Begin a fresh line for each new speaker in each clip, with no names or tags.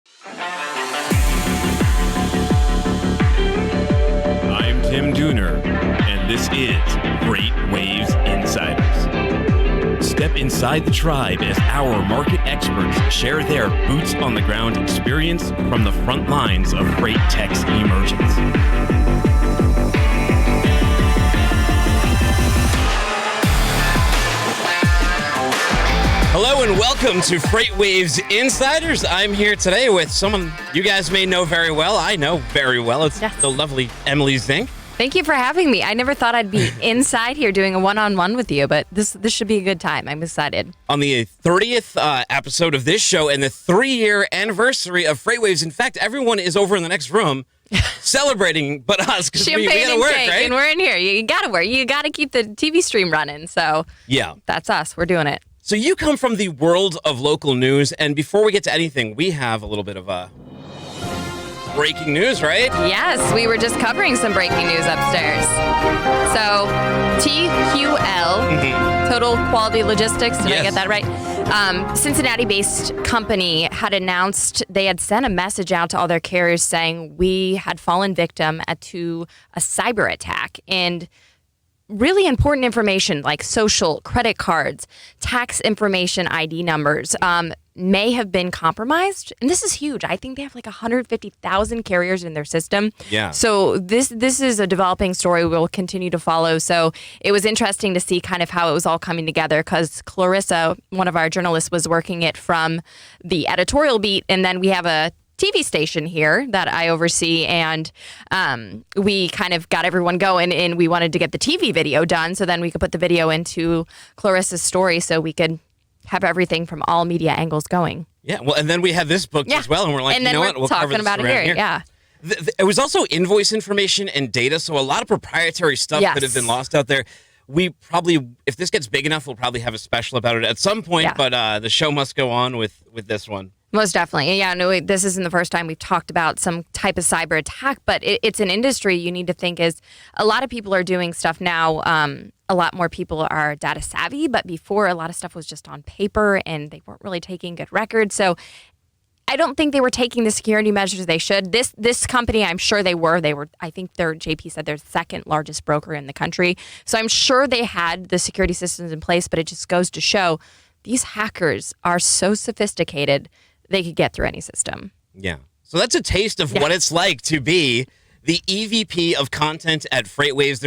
I'm Tim Dooner, and this is FreightWaves Insiders. Step inside the tribe as our market experts share their boots-on-the-ground experience from the front lines of freight tech's emergence. Hello and welcome to FreightWaves Insiders. I'm here today with someone you guys may know very well. I know very well. It's the lovely Emily Szink.
Thank you for having me. I never thought I'd be inside here doing a one-on-one with you, but this should be a good time. I'm excited.
On the 30th episode of this show and the 3-year anniversary of FreightWaves. In fact, everyone is over in the next room celebrating but us because we gotta work, right?
And we're in here. You gotta work. You gotta keep the TV stream running. So yeah, that's us. We're doing it.
So you come from the world of local news, and before we get to anything, we have a little bit of breaking news, right?
Yes, we were just covering some breaking news upstairs. So TQL, Total Quality Logistics, did I get that right? Cincinnati-based company had announced they had sent a message out to all their carriers saying we had fallen victim to a cyber attack, and really important information like social, credit cards, tax information, ID numbers may have been compromised. And this is huge. I think they have like 150,000 carriers in their system.
Yeah.
So this is a developing story we'll continue to follow. So it was interesting to see kind of how it was all coming together because Clarissa, one of our journalists, was working it from the editorial beat. And then we have a TV station here that I oversee, and we kind of got everyone going, and we wanted to get the TV video done so then we could put the video into Clarissa's story so we could have everything from all media angles going.
Yeah, well, and then we have this book as well, and we're like,
and then
you know what, we'll
talking
cover this
about it here. Yeah.
It was also invoice information and data, so a lot of proprietary stuff could have been lost out there. We probably, if this gets big enough, we'll probably have a special about it at some point, but the show must go on with this one.
Most definitely. Yeah, no, this isn't the first time we've talked about some type of cyber attack, but it's an industry you need to think is a lot of people are doing stuff now. A lot more people are data savvy, but before a lot of stuff was just on paper and they weren't really taking good records. So I don't think they were taking the security measures they should. This company, I'm sure they were. I think JP said they're the second largest broker in the country. So I'm sure they had the security systems in place, but it just goes to show these hackers are so sophisticated they could get through any system.
Yeah. So that's a taste of what it's like to be the EVP of content at FreightWaves.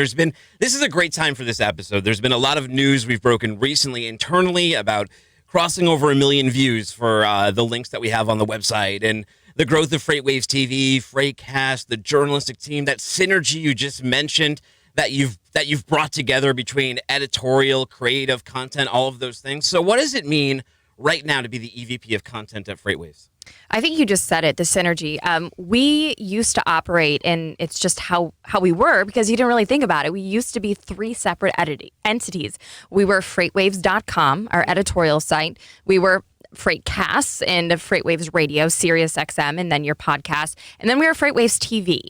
This is a great time for this episode. There's been a lot of news we've broken recently internally about crossing over 1 million views for the links that we have on the website, and the growth of FreightWavesTV, Freightcast, the journalistic team, that synergy you just mentioned that you've brought together between editorial, creative content, all of those things. So what does it mean right now to be the EVP of content at FreightWaves?
I think you just said it, the synergy. We used to operate, and it's just how we were because you didn't really think about it. We used to be 3 separate entities. We were FreightWaves.com, our editorial site. We were Freightcasts and FreightWaves Radio, Sirius XM, and then your podcast. And then we were FreightWavesTV.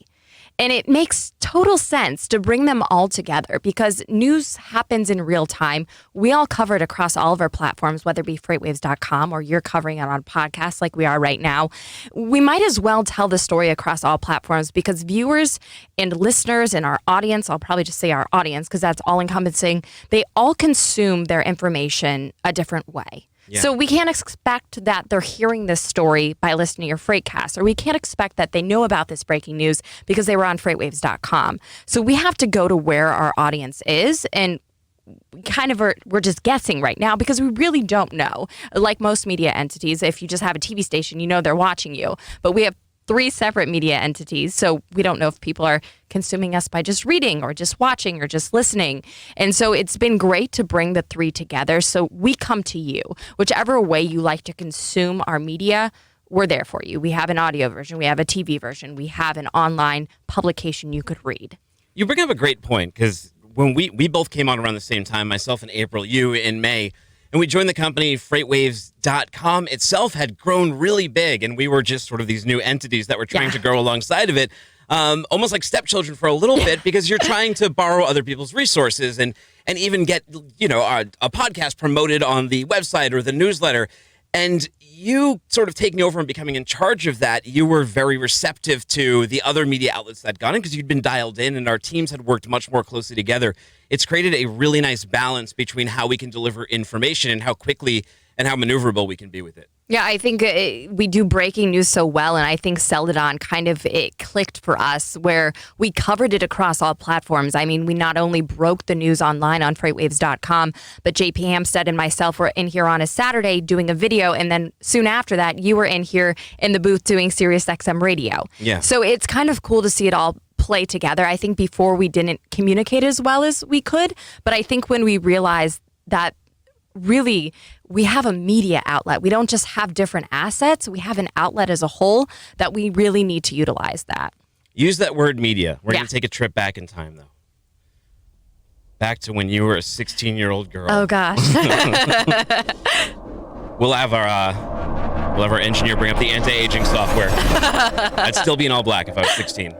And it makes total sense to bring them all together because news happens in real time. We all cover it across all of our platforms, whether it be FreightWaves.com or you're covering it on podcasts like we are right now. We might as well tell the story across all platforms because viewers and listeners and our audience, I'll probably just say our audience because that's all encompassing, they all consume their information a different way. Yeah. So we can't expect that they're hearing this story by listening to your Freightcast, or we can't expect that they know about this breaking news because they were on FreightWaves.com. So we have to go to where our audience is, and we're just guessing right now because we really don't know. Like most media entities, if you just have a TV station, you know they're watching you. But we have 3 separate media entities, so we don't know if people are consuming us by just reading or just watching or just listening. And so it's been great to bring the 3 together. So we come to you. Whichever way you like to consume our media, we're there for you. We have an audio version. We have a TV version. We have an online publication you could read.
You bring up a great point because when we both came on around the same time, myself in April, you in May, and we joined the company. FreightWaves.com itself had grown really big, and we were just sort of these new entities that were trying to grow alongside of it, almost like stepchildren for a little bit, because you're trying to borrow other people's resources and even get a podcast promoted on the website or the newsletter. And you sort of taking over and becoming in charge of that, you were very receptive to the other media outlets that got in because you'd been dialed in and our teams had worked much more closely together. It's created a really nice balance between how we can deliver information and how quickly and how maneuverable we can be with it.
Yeah, I think we do breaking news so well, and I think Celadon it clicked for us where we covered it across all platforms. I mean, we not only broke the news online on FreightWaves.com, but JP Hampstead and myself were in here on a Saturday doing a video, and then soon after that, you were in here in the booth doing SiriusXM radio.
Yeah.
So it's kind of cool to see it all play together. I think before we didn't communicate as well as we could, but I think when we realized that really we have a media outlet. We don't just have different assets. We have an outlet as a whole that we really need to utilize that.
Use that word media. We're going to take a trip back in time, though. Back to when you were a 16-year-old girl.
Oh, gosh.
We'll have our engineer bring up the anti-aging software. I'd still be in all black if I was 16.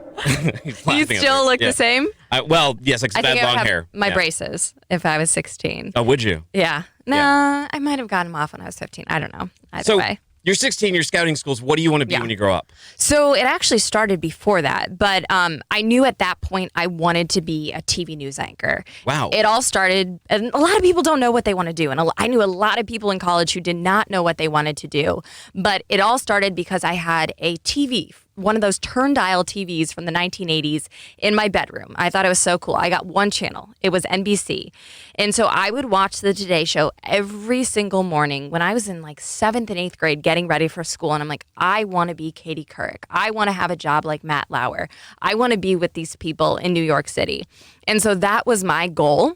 You still look the same?
Well, yes, except I had long hair.
My braces if I was 16.
Oh, would you?
Yeah. No, I might have gotten them off when I was 15. I don't know. Either way.
You're 16, you're scouting schools. What do you want to be when you grow up?
So it actually started before that, but I knew at that point I wanted to be a TV news anchor.
Wow.
It all started, and a lot of people don't know what they want to do, and I knew a lot of people in college who did not know what they wanted to do, but it all started because I had a TV, one of those turn dial TVs from the 1980s in my bedroom. I thought it was so cool. I got one channel. It was NBC. And so I would watch the Today Show every single morning when I was in like 7th and 8th grade getting ready for school. And I'm like, I want to be Katie Couric. I want to have a job like Matt Lauer. I want to be with these people in New York City. And so that was my goal,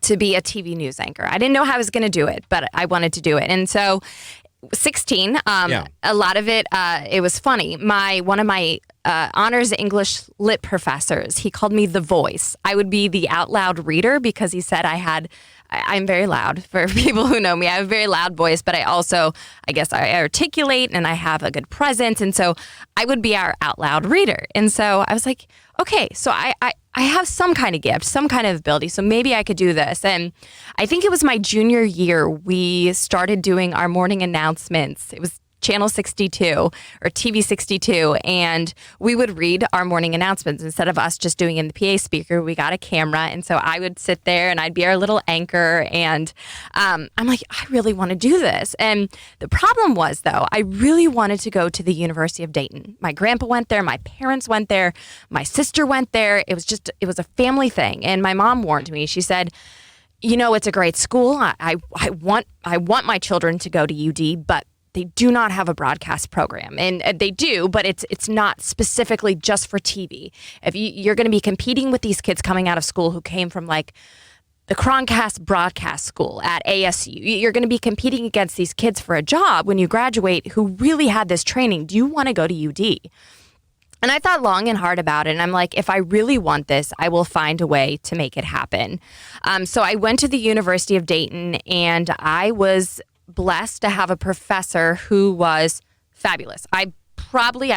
to be a TV news anchor. I didn't know how I was going to do it, but I wanted to do it. And so 16, a lot of it, it was funny. One of my honors English lit professors, he called me the voice. I would be the out loud reader because he said I'm very loud. For people who know me, I have a very loud voice, but I guess I articulate and I have a good presence. And so I would be our out loud reader. And so I was like, okay, so I have some kind of gift, some kind of ability, so maybe I could do this. And I think it was my junior year, we started doing our morning announcements. It was Channel 62 or TV 62, and we would read our morning announcements. Instead of us just doing it in the PA speaker, we got a camera, and so I would sit there and I'd be our little anchor, and I'm like, I really want to do this. And the problem was, though, I really wanted to go to the University of Dayton. My grandpa went there, my parents went there, my sister went there. It was a family thing, and my mom warned me. She said, you know, it's a great school. I want my children to go to UD, but they do not have a broadcast program, and they do, but it's not specifically just for TV. If you're going to be competing with these kids coming out of school who came from like the Croncast broadcast school at ASU, you're going to be competing against these kids for a job when you graduate who really had this training. Do you want to go to UD? And I thought long and hard about it, and I'm like, if I really want this, I will find a way to make it happen. So I went to the University of Dayton, and I was blessed to have a professor who was fabulous. I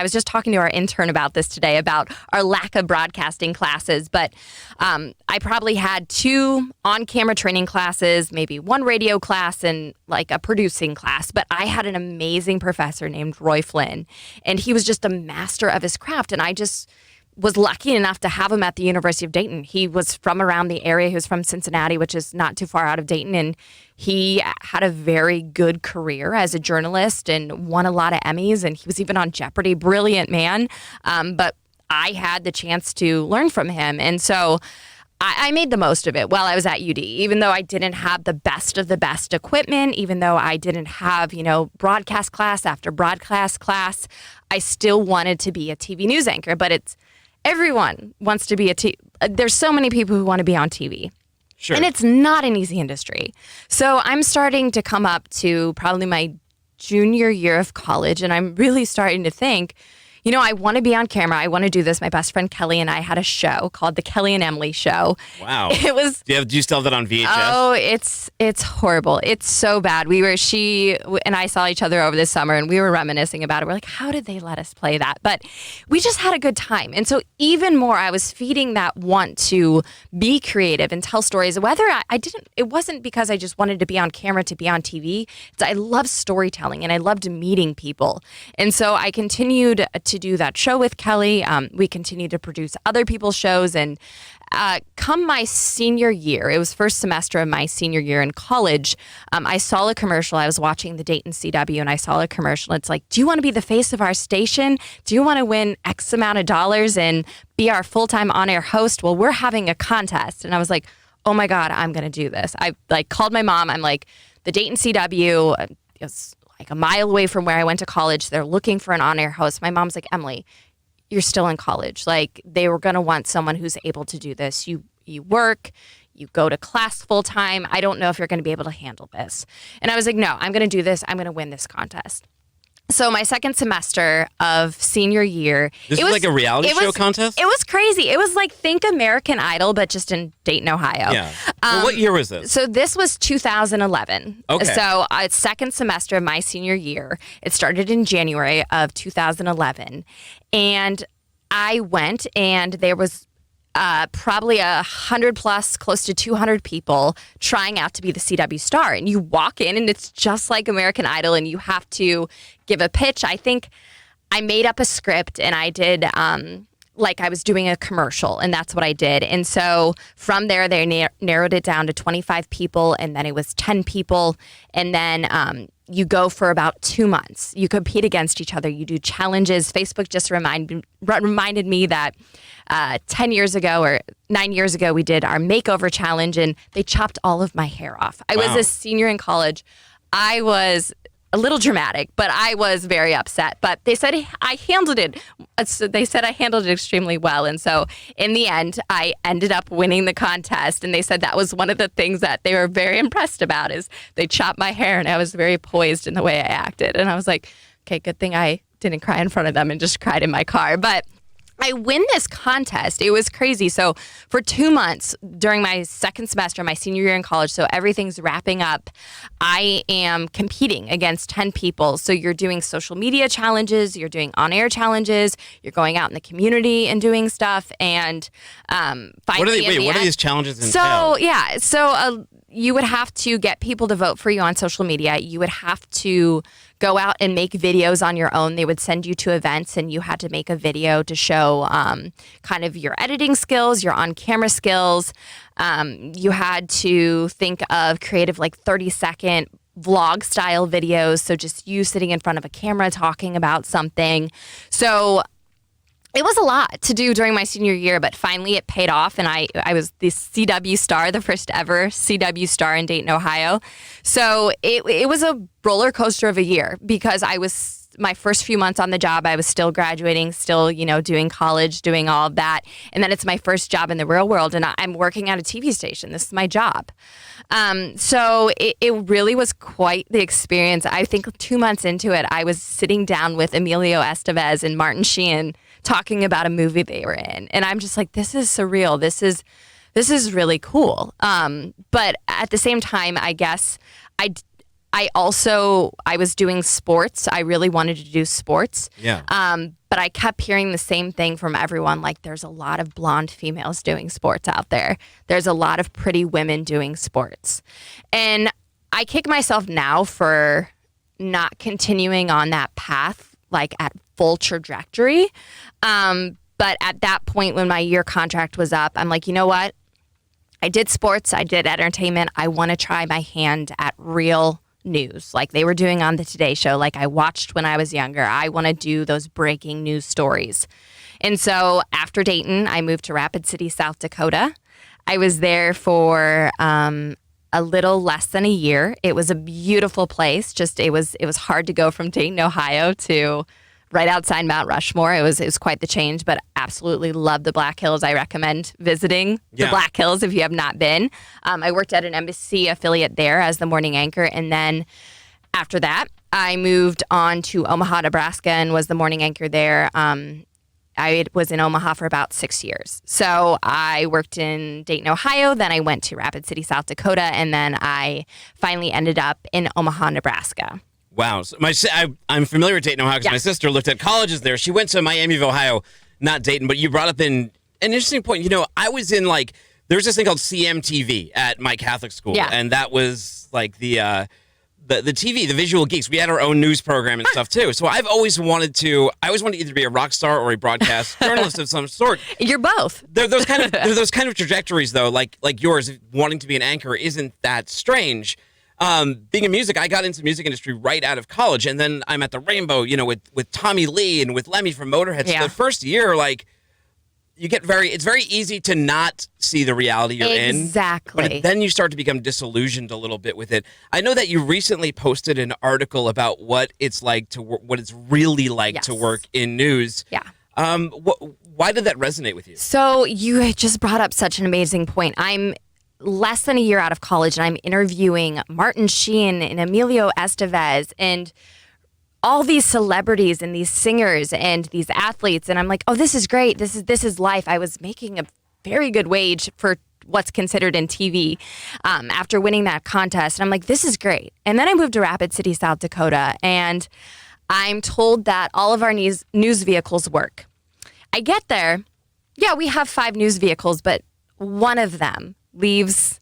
was just talking to our intern about this today, about our lack of broadcasting classes, but I probably had 2 on-camera training classes, maybe 1 radio class, and like a producing class. But I had an amazing professor named Roy Flynn, and he was just a master of his craft, and I just was lucky enough to have him at the University of Dayton. He was from around the area. He was from Cincinnati, which is not too far out of Dayton. And he had a very good career as a journalist and won a lot of Emmys. And he was even on Jeopardy. Brilliant man. But I had the chance to learn from him. And so I made the most of it while I was at UD, even though I didn't have the best of the best equipment, even though I didn't have, broadcast class after broadcast class. I still wanted to be a TV news anchor, but everyone wants to be there's so many people who want to be on TV.
Sure.
And it's not an easy industry. So I'm starting to come up to probably my junior year of college, and I'm really starting to think, I want to be on camera. I want to do this. My best friend Kelly and I had a show called The Kelly and Emily Show.
Wow.
It was.
Do you still have that on VHS?
Oh, it's horrible. It's so bad. She and I saw each other over this summer, and we were reminiscing about it. We're like, how did they let us play that? But we just had a good time. And so even more, I was feeding that want to be creative and tell stories. Whether I didn't, it wasn't because I just wanted to be on camera to be on TV. I love storytelling and I loved meeting people. And so I continued to do that show with Kelly. We continued to produce other people's shows. And come my senior year, it was first semester of my senior year in college, I saw a commercial. I was watching the Dayton CW and I saw a commercial. It's like, do you want to be the face of our station? Do you want to win X amount of dollars and be our full-time on-air host? Well, we're having a contest. And I was like, oh my God, I'm going to do this. I called my mom. I'm like, the Dayton CW, it's like a mile away from where I went to college. They're looking for an on-air host. My mom's like, Emily, you're still in college. Like, they were going to want someone who's able to do this. You work, you go to class full time. I don't know if you're going to be able to handle this. And I was like, no, I'm going to do this. I'm going to win this contest. So my second semester of senior year,
this was like a reality show contest?
It was crazy. It was like, think American Idol, but just in Dayton, Ohio.
Yeah. Well, what year was this?
So this was 2011.
Okay.
So second semester of my senior year. It started in January of 2011. And I went, and there was probably 100 plus, close to 200 people trying out to be the CW star. And you walk in and it's just like American Idol, and you have to give a pitch. I think I made up a script and I did like I was doing a commercial, and that's what I did. And so from there, they narrowed it down to 25 people, and then it was 10 people. And then you go for about 2 months. You compete against each other. You do challenges. Facebook just reminded me that 10 years ago or 9 years ago, we did our makeover challenge, and they chopped all of my hair off. I was a senior in college. I was a little dramatic, but I was very upset. But they said I handled it. So they said I handled it extremely well. And so in the end, I ended up winning the contest. And they said that was one of the things that they were very impressed about, is they chopped my hair and I was very poised in the way I acted. And I was like, okay, good thing I didn't cry in front of them and just cried in my car. But I win this contest. It was crazy. So for 2 months during my second semester, my senior year in college, so everything's wrapping up, I am competing against 10 people. So you're doing social media challenges, you're doing on-air challenges, you're going out in the community and doing stuff. And finally,
what are these challenges entail?
So you would have to get people to vote for you on social media. You would have to go out and make videos on your own. They would send you to events, and you had to make a video to show kind of your editing skills, your on-camera skills. You had to think of creative, like 30-second vlog style videos. So just you sitting in front of a camera talking about something. So it was a lot to do during my senior year, but finally it paid off, and I was the CW star, the first ever CW star in Dayton, Ohio. So it was a roller coaster of a year, because my first few months on the job, I was still graduating, still, doing college, doing all of that. And then it's my first job in the real world, and I'm working at a TV station. This is my job. So it really was quite the experience. I think 2 months into it, I was sitting down with Emilio Estevez and Martin Sheehan talking about a movie they were in. And I'm just like, this is surreal. This is really cool. But at the same time, I guess I was doing sports. I really wanted to do sports.
Yeah.
But I kept hearing the same thing from everyone. Like, there's a lot of blonde females doing sports out there. There's a lot of pretty women doing sports. And I kick myself now for not continuing on that path, like at full trajectory. But at that point, when my year contract was up, I'm like, you know what? I did sports. I did entertainment. I want to try my hand at real news, like they were doing on the Today Show, like I watched when I was younger. I want to do those breaking news stories. And so after Dayton, I moved to Rapid City, South Dakota. I was there for a little less than a year. It was a beautiful place. Just it was hard to go from Dayton, Ohio to right outside Mount Rushmore. It was quite the change, but absolutely love the Black Hills. I recommend visiting the Black Hills if you have not been. I worked at an embassy affiliate there as the morning anchor. And then after that, I moved on to Omaha, Nebraska, and was the morning anchor there. I was in Omaha for about 6 years. So I worked in Dayton, Ohio. Then I went to Rapid City, South Dakota. And then I finally ended up in Omaha, Nebraska.
Wow. So I'm familiar with Dayton, Ohio because my sister looked at colleges there. She went to Miami of Ohio, not Dayton, but you brought up an interesting point. I was in there's this thing called CMTV at my Catholic school.
Yeah.
And that was like the TV, the visual geeks. We had our own news program and stuff too. So I always wanted to either be a rock star or a broadcast journalist of some sort.
You're both.
Those kind of trajectories though, like yours, wanting to be an anchor isn't that strange. Being in music, I got into the music industry right out of college, and then I'm at the Rainbow, with Tommy Lee and with Lemmy from Motorhead. So the first year, it's very easy to not see the reality you're in.
Exactly.
But then you start to become disillusioned a little bit with it. I know that you recently posted an article about what it's like what it's really like to work in news.
Yeah.
Why did that resonate with you?
So you just brought up such an amazing point. I'm less than a year out of college, and I'm interviewing Martin Sheen and Emilio Estevez and all these celebrities and these singers and these athletes. And I'm like, oh, this is great. This is life. I was making a very good wage for what's considered in TV after winning that contest. And I'm like, this is great. And then I moved to Rapid City, South Dakota, and I'm told that all of our news vehicles work. I get there. Yeah, we have 5 news vehicles, but one of them leaves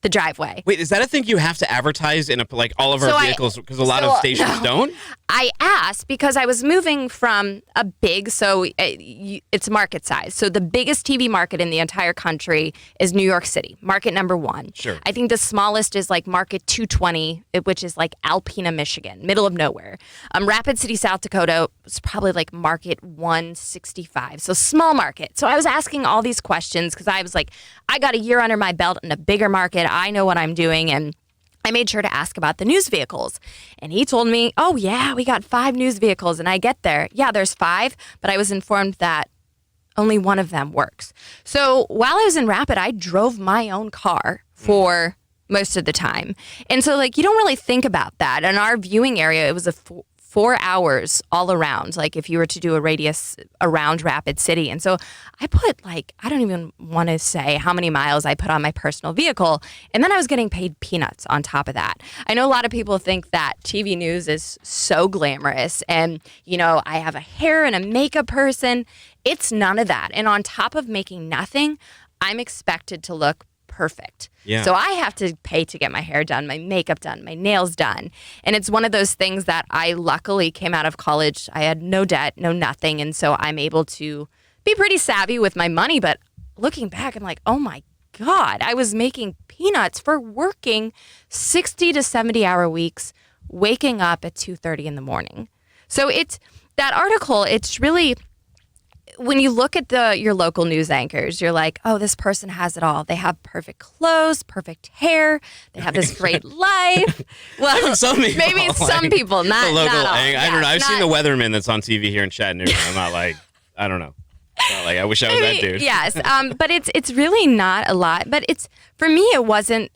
the driveway.
Wait, is that a thing you have to advertise in all of our vehicles? Because a lot of stations don't?
I asked because I was moving from a big, it's market size. So the biggest TV market in the entire country is New York City, market number 1.
Sure.
I think the smallest is market 220, which is Alpena, Michigan, middle of nowhere. Rapid City, South Dakota was probably market 165. So small market. So I was asking all these questions because I was I got a year under my belt in a bigger market. I know what I'm doing, and I made sure to ask about the news vehicles. And he told me, oh yeah, we got 5 news vehicles. And I get there. Yeah, there's 5, but I was informed that only one of them works. So while I was in Rapid, I drove my own car for most of the time. And so you don't really think about that. In our viewing area, it was a 4 hours all around, if you were to do a radius around Rapid City. And so I put I don't even want to say how many miles I put on my personal vehicle. And then I was getting paid peanuts on top of that. I know a lot of people think that TV news is so glamorous and, I have a hair and a makeup person. It's none of that. And on top of making nothing, I'm expected to look perfect.
Yeah.
So I have to pay to get my hair done, my makeup done, my nails done. And it's one of those things that I luckily came out of college. I had no debt, no nothing. And so I'm able to be pretty savvy with my money. But looking back, I'm like, oh my God, I was making peanuts for working 60 to 70 hour weeks, waking up at 2:30 in the morning. So it's that article, it's really, when you look at your local news anchors, you're like, oh, this person has it all. They have perfect clothes, perfect hair. They have this great life. Well,
maybe some people,
not
the local
all.
I don't know. I've seen the weatherman that's on TV here in Chattanooga. I'm not I don't know. Not I wish I was that dude.
Yes, but it's really not a lot. But for me, it wasn't.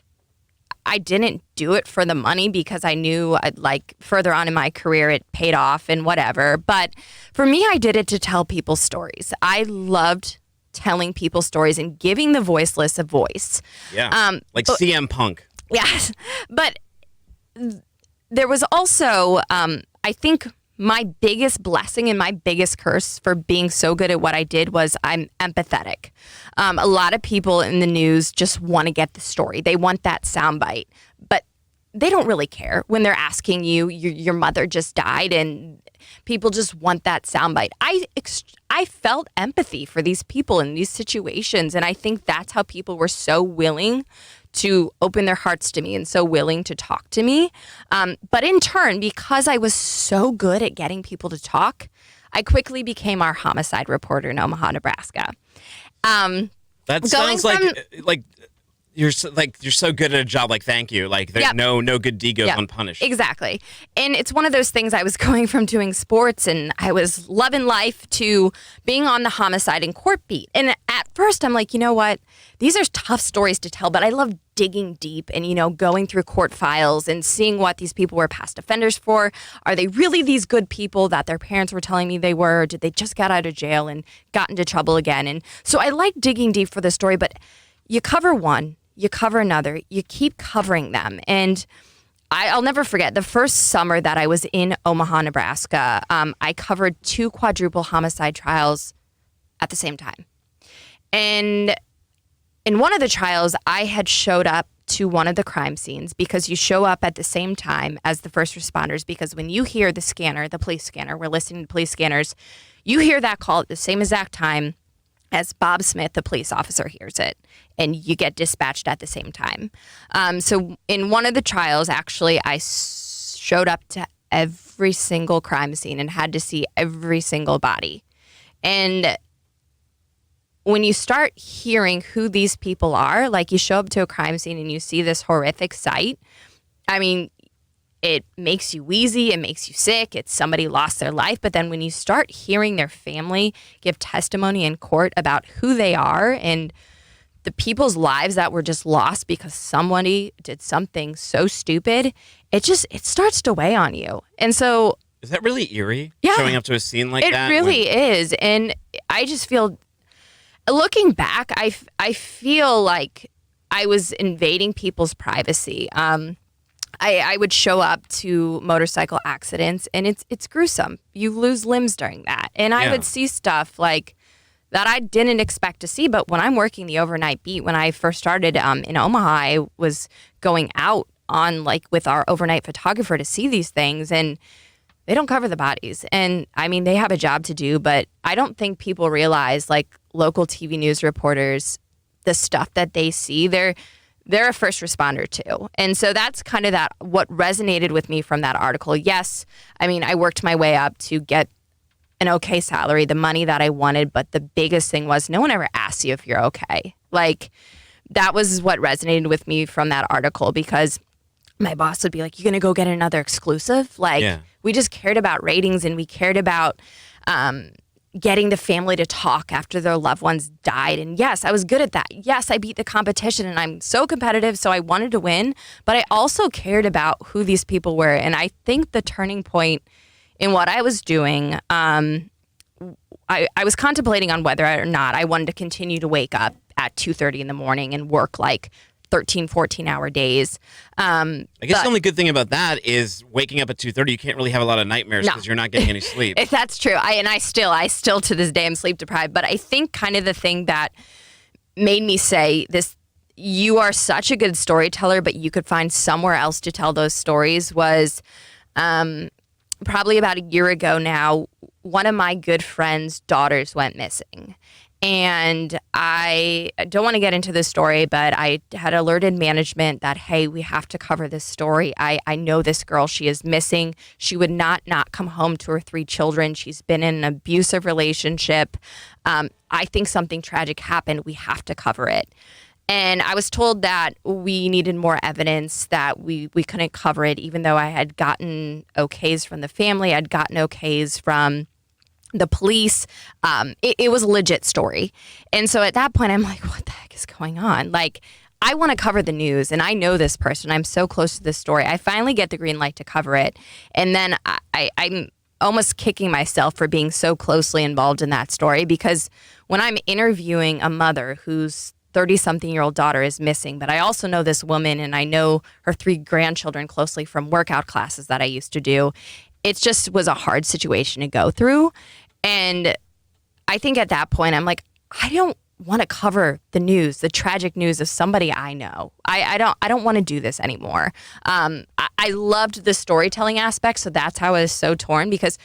I didn't do it for the money because I knew further on in my career it paid off and whatever. But for me, I did it to tell people stories. I loved telling people stories and giving the voiceless a voice.
Yeah, CM Punk.
Yes, but there was also, I think, my biggest blessing and my biggest curse for being so good at what I did was I'm empathetic. A lot of people in the news just want to get the story. They want that soundbite, but they don't really care when they're asking you, your mother just died, and people just want that soundbite. I felt empathy for these people in these situations, and I think that's how people were so willing to open their hearts to me and so willing to talk to me. But in turn, because I was so good at getting people to talk, I quickly became our homicide reporter in Omaha, Nebraska.
That sounds like you're so good at a job. Thank you. There's no good deed goes unpunished.
Exactly. And it's one of those things. I was going from doing sports and I was loving life to being on the homicide and court beat. And at first I'm like, you know what? These are tough stories to tell, but I love digging deep and, going through court files and seeing what these people were past offenders for. Are they really these good people that their parents were telling me they were? Did they just get out of jail and got into trouble again? And so I like digging deep for the story, but you cover one, you cover another, you keep covering them. And I'll never forget the first summer that I was in Omaha, Nebraska. I covered 2 quadruple homicide trials at the same time. And in one of the trials, I had showed up to one of the crime scenes because you show up at the same time as the first responders, because when you hear the scanner, the police scanner, we're listening to police scanners, you hear that call at the same exact time as Bob Smith, the police officer, hears it, and you get dispatched at the same time. So in one of the trials, actually, I showed up to every single crime scene and had to see every single body. And when you start hearing who these people are, like you show up to a crime scene and you see this horrific sight, I mean, it makes you wheezy, it makes you sick, it's somebody lost their life. But then when you start hearing their family give testimony in court about who they are and the people's lives that were just lost because somebody did something so stupid, it starts to weigh on you. And so...
Is that really eerie?
Yeah.
Showing up to a scene like that?
It really is. And I just feel... Looking back, I feel like I was invading people's privacy. I would show up to motorcycle accidents, and it's gruesome. You lose limbs during that. And I would see stuff like that I didn't expect to see. But when I'm working the overnight beat, when I first started in Omaha, I was going out on with our overnight photographer to see these things, and they don't cover the bodies. And I mean, they have a job to do, but I don't think people realize, local TV news reporters, the stuff that they see, they're a first responder too. And so that's kind of what resonated with me from that article. Yes, I mean, I worked my way up to get an okay salary, the money that I wanted, but the biggest thing was no one ever asks you if you're okay. That was what resonated with me from that article, because my boss would be like, "You gonna go get another exclusive?" We just cared about ratings, and we cared about getting the family to talk after their loved ones died. And yes, I was good at that. Yes, I beat the competition, and I'm so competitive, so I wanted to win. But I also cared about who these people were. And I think the turning point in what I was doing, I was contemplating on whether or not I wanted to continue to wake up at 2:30 in the morning and work 13, 14-hour days.
I guess the only good thing about that is waking up at 2:30, you can't really have a lot of nightmares because you're not getting any sleep.
That's true. I still to this day am sleep deprived. But I think kind of the thing that made me say this, you are such a good storyteller, but you could find somewhere else to tell those stories, was probably about a year ago now, one of my good friend's daughters went missing. And I don't want to get into this story, but I had alerted management that, hey, we have to cover this story. I know this girl. She is missing. She would not come home to her 3 children. She's been in an abusive relationship. I think something tragic happened. We have to cover it. And I was told that we needed more evidence, that we couldn't cover it, even though I had gotten okays from the family. I'd gotten okays from the police. It was a legit story. And so at that point, I'm like, what the heck is going on? I want to cover the news, and I know this person. I'm so close to this story. I finally get the green light to cover it. And then I'm almost kicking myself for being so closely involved in that story, because when I'm interviewing a mother whose 30-something-year-old daughter is missing, but I also know this woman, and I know her 3 grandchildren closely from workout classes that I used to do, it just was a hard situation to go through. And I think at that point, I'm like, I don't want to cover the news, the tragic news of somebody I know. I don't want to do this anymore. I loved the storytelling aspect, so that's how I was so torn, because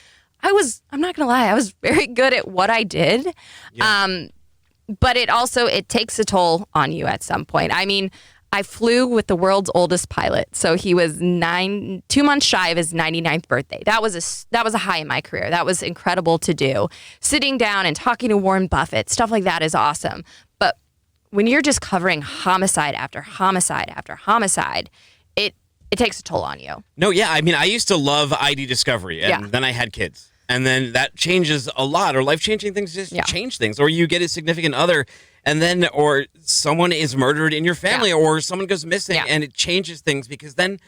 I'm not going to lie, I was very good at what I did. Yeah. But it takes a toll on you at some point. I mean, I flew with the world's oldest pilot. So he was 2 months shy of his 99th birthday. That was a high in my career. That was incredible to do. Sitting down and talking to Warren Buffett, stuff like that is awesome. But when you're just covering homicide after homicide after homicide, it takes a toll on you.
No, yeah. I mean, I used to love ID Discovery, and then I had kids. And then that changes a lot, or life-changing things just change things. Or you get a significant other, and then or someone is murdered in your family or someone goes missing and it changes things because then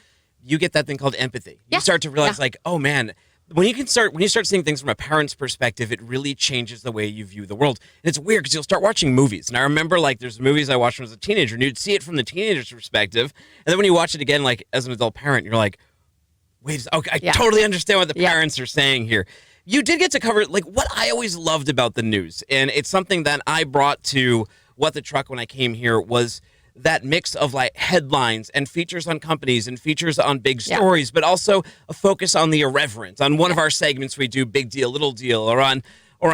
you get that thing called empathy. You start to realize like, oh man, when you start seeing things from a parent's perspective, it really changes the way you view the world. And it's weird because you'll start watching movies. And I remember like there's movies I watched when I was a teenager and you'd see it from the teenager's perspective. And then when you watch it again, like as an adult parent, you're like, wait, okay, I totally understand what the parents are saying here. You did get to cover like what I always loved about the news. And it's something that I brought to What the Truck when I came here was that mix of like headlines and features on companies and features on big stories, but also a focus on the irreverent. On one of our segments, we do Big Deal, Little Deal, or on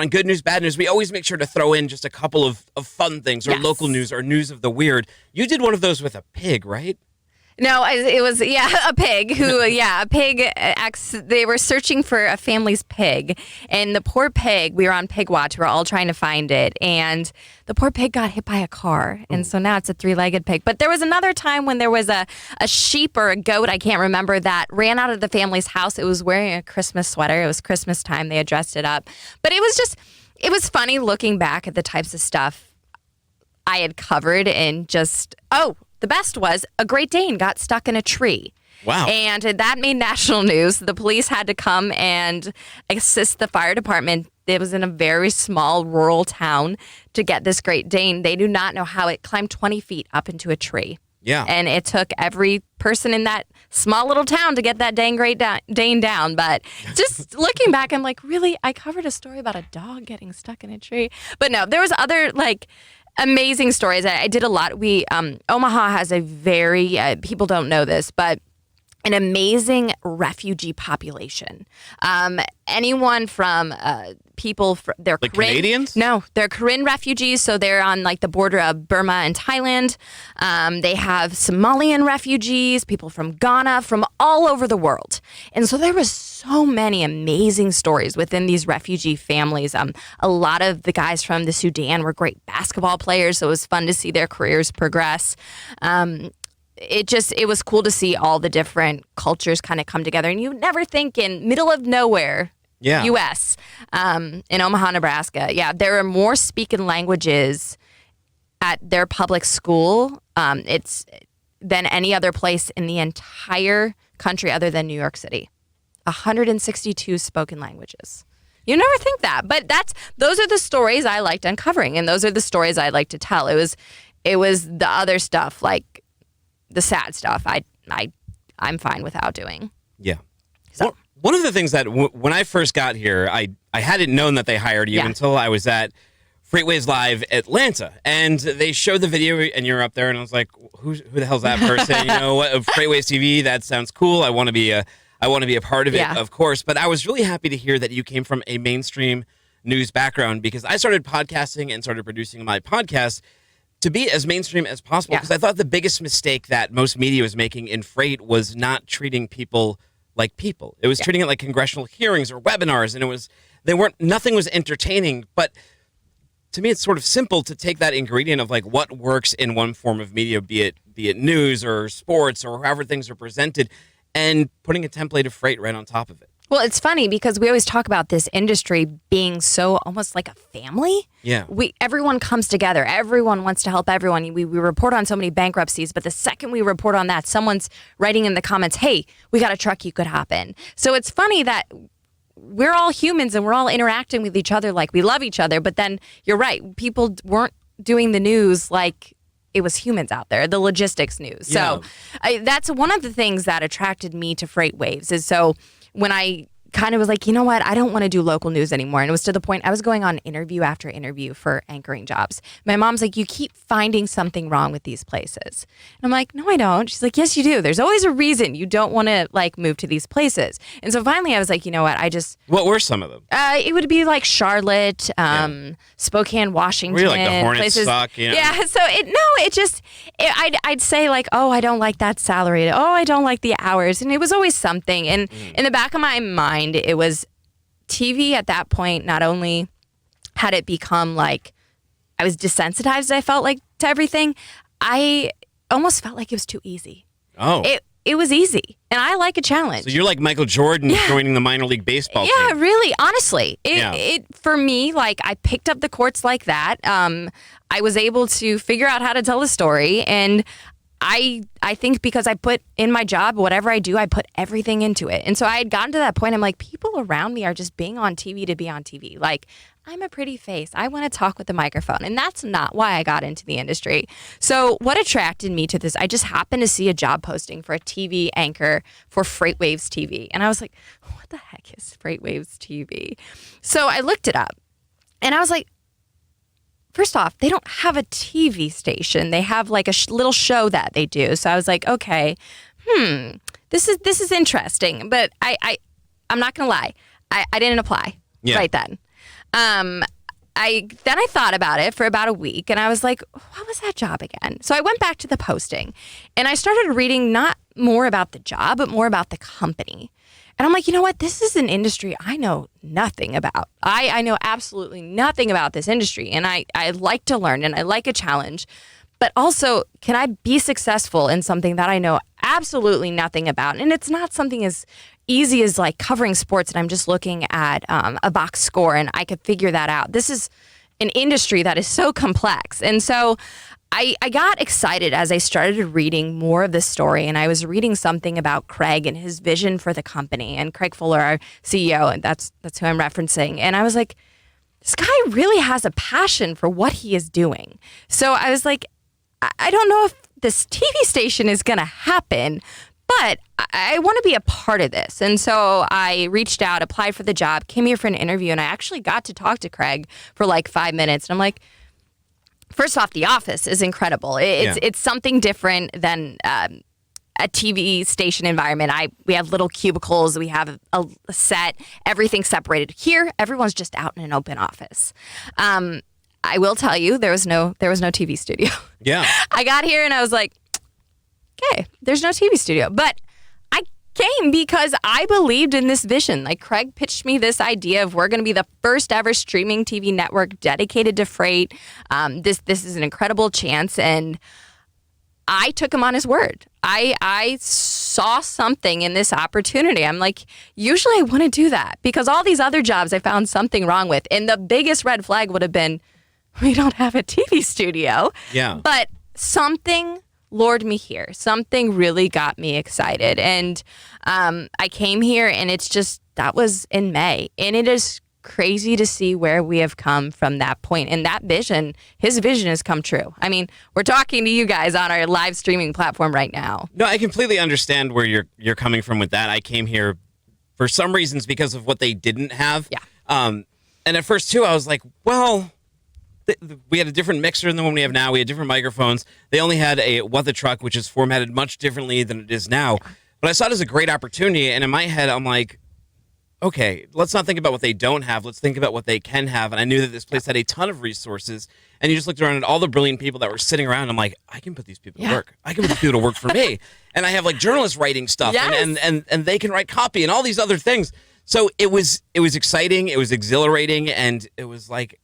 Good News, Bad News. We always make sure to throw in just a couple of fun things or local news or news of the weird. You did one of those with a pig, right?
No, it was, a pig who, a pig, they were searching for a family's pig, and the poor pig, we were on Pig Watch, we were all trying to find it, and the poor pig got hit by a car, and so now it's a 3-legged pig. But there was another time when there was a sheep or a goat, I can't remember, that ran out of the family's house. It was wearing a Christmas sweater. It was Christmas time. They had dressed it up. But it was funny looking back at the types of stuff I had covered and just, the best was a Great Dane got stuck in a tree.
Wow.
And that made national news. The police had to come and assist the fire department. It was in a very small rural town to get this Great Dane. They do not know how it climbed 20 feet up into a tree.
Yeah.
And it took every person in that small little town to get that dang Great Dane down. But just looking back, I'm like, really? I covered a story about a dog getting stuck in a tree. But no, there was other like amazing stories. I did a lot. Omaha has a very, people don't know this, but an amazing refugee population. Anyone from people, they're
like
Korean,
Canadians?
No, they're Korean refugees, so they're on like the border of Burma and Thailand. They have Somalian refugees, people from Ghana, from all over the world. And so there was so many amazing stories within these refugee families. A lot of the guys from the Sudan were great basketball players, so it was fun to see their careers progress. It was cool to see all the different cultures kind of come together. And you never think in middle of nowhere, U.S., in Omaha, Nebraska, there are more speaking languages at their public school than any other place in the entire country other than New York City. 162 spoken languages. You never think that, but those are the stories I liked uncovering, and those are the stories I like to tell. It was the other stuff, like the sad stuff. I'm fine without doing.
Yeah.
So.
One of the things that when I first got here, I hadn't known that they hired you until I was at FreightWaves Live Atlanta, and they showed the video, and you're up there, and I was like, who the hell's that person? You know, what, FreightWaves TV? That sounds cool. I want to be a part of it, of course. But I was really happy to hear that you came from a mainstream news background, because I started podcasting and started producing my podcast to be as mainstream as possible, because I thought the biggest mistake that most media was making in freight was not treating people like people. It was treating it like congressional hearings or webinars, and nothing was entertaining. But to me, it's sort of simple to take that ingredient of like what works in one form of media, be it news or sports or however things are presented, and putting a template of freight right on top of it.
Well, it's funny because we always talk about this industry being so almost like a family.
Yeah.
Everyone comes together. Everyone wants to help everyone. We report on so many bankruptcies, but the second we report on that, someone's writing in the comments, hey, we got a truck you could hop in. So it's funny that we're all humans and we're all interacting with each other like we love each other. But then you're right. People weren't doing the news like it was humans out there, the logistics news.
Yeah.
So that's one of the things that attracted me to FreightWaves is so when I kind of was like, you know what, I don't want to do local news anymore. And it was to the point I was going on interview after interview for anchoring jobs. My mom's like, you keep finding something wrong with these places. And I'm like, no, I don't. She's like, yes, you do. There's always a reason you don't want to like move to these places. And so finally I was like, you know what,
What were some of them?
It would be like Charlotte, Spokane, Washington.
Were you like the Hornets
places.
suck? You know?
Yeah. So I'd say like, oh, I don't like that salary. Oh, I don't like the hours. And it was always something. And in the back of my mind, it was TV at that point. Not only had it become like I was desensitized, I felt like to everything, I almost felt like it was too easy.
Oh.
it was easy. And I like a challenge.
So you're like Michael Jordan joining the minor league baseball team.
Yeah, really. Honestly, it for me, like I picked up the courts like that. I was able to figure out how to tell a story, and I think because I put in my job, whatever I do, I put everything into it. And so I had gotten to that point. I'm like, people around me are just being on TV to be on TV. Like, I'm a pretty face. I want to talk with the microphone. And that's not why I got into the industry. So what attracted me to this, I just happened to see a job posting for a TV anchor for FreightWaves TV. And I was like, what the heck is FreightWaves TV? So I looked it up and I was like, first off, they don't have a TV station. They have like a little show that they do. So I was like, okay, this is interesting. But I'm not gonna lie, I didn't apply right then. I thought about it for about a week, and I was like, what was that job again? So I went back to the posting, and I started reading not more about the job, but more about the company. And I'm like, you know what? This is an industry I know nothing about. I know absolutely nothing about this industry, and I like to learn, and I like a challenge. But also, can I be successful in something that I know absolutely nothing about? And it's not something as easy as like covering sports, and I'm just looking at a box score, and I could figure that out. This is an industry that is so complex. And so I got excited as I started reading more of the story, and I was reading something about Craig and his vision for the company, and Craig Fuller, our CEO, and that's who I'm referencing. And I was like, this guy really has a passion for what he is doing. So I was like, I don't know if this TV station is going to happen, but I want to be a part of this. And so I reached out, applied for the job, came here for an interview, and I actually got to talk to Craig for like 5 minutes. And I'm like, first off, the office is incredible. It's something different than a TV station environment. We have little cubicles, we have a set, everything's separated. Here, everyone's just out in an open office. I will tell you, there was no TV studio.
Yeah.
I got here and I was like, okay, there's no TV studio. But I came because I believed in this vision. Like Craig pitched me this idea of we're going to be the first ever streaming TV network dedicated to freight. This is an incredible chance. And I took him on his word. I saw something in this opportunity. I'm like, usually I wouldn't do that because all these other jobs I found something wrong with. And the biggest red flag would have been, we don't have a TV studio.
Yeah.
But something lured me here. Something really got me excited. And I came here, and that was in May. And it is crazy to see where we have come from that point. And that vision, his vision has come true. I mean, we're talking to you guys on our live streaming platform right now.
No, I completely understand where you're coming from with that. I came here for some reasons because of what they didn't have.
Yeah.
And at first, too, I was like, well, we had a different mixer than the one we have now. We had different microphones. They only had a What the Truck, which is formatted much differently than it is now. Yeah. But I saw it as a great opportunity. And in my head, I'm like, okay, let's not think about what they don't have. Let's think about what they can have. And I knew that this place had a ton of resources. And you just looked around at all the brilliant people that were sitting around. I'm like, I can put these people to work. I can put these people to work for me. And I have like journalists writing stuff, and they can write copy and all these other things. So it was exciting. It was exhilarating. And it was like,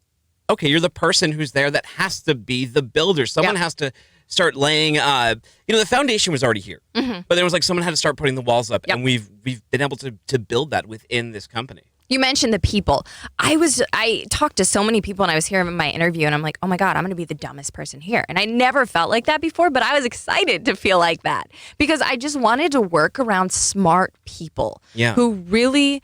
okay, you're the person who's there that has to be the builder. Someone has to start laying, the foundation was already here. Mm-hmm. But there was like someone had to start putting the walls up. Yep. And we've been able to build that within this company.
You mentioned the people. I talked to so many people, and I was here in my interview, and I'm like, oh my God, I'm going to be the dumbest person here. And I never felt like that before, but I was excited to feel like that because I just wanted to work around smart people who really,